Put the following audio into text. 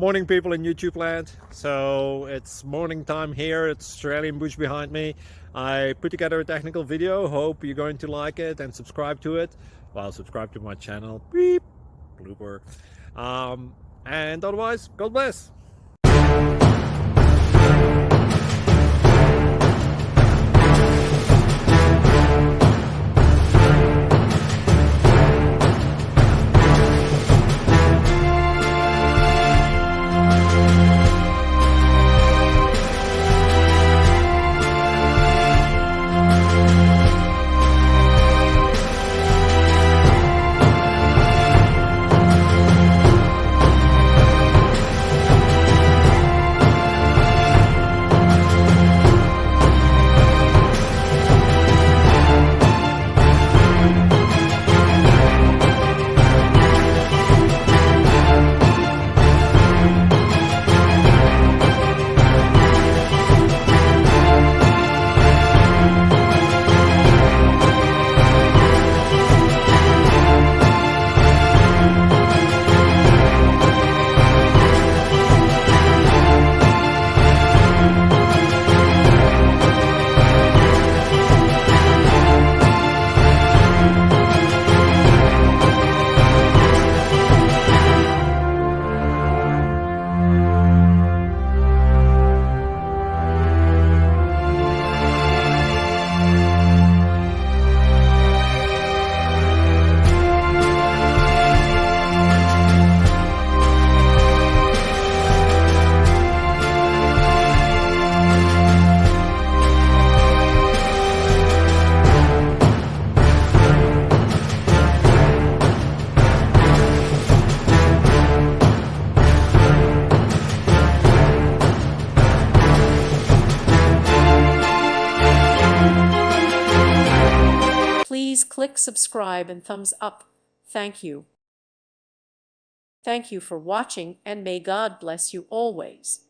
Morning people in YouTube land. So it's morning time here. It's Australian bush behind me. I put together a technical video. Hope you're going to like it and subscribe to it. Well, subscribe to my channel. Beep. Blooper. And otherwise, God bless. Please click subscribe and thumbs up. Thank you. Thank you for watching, and may God bless you always.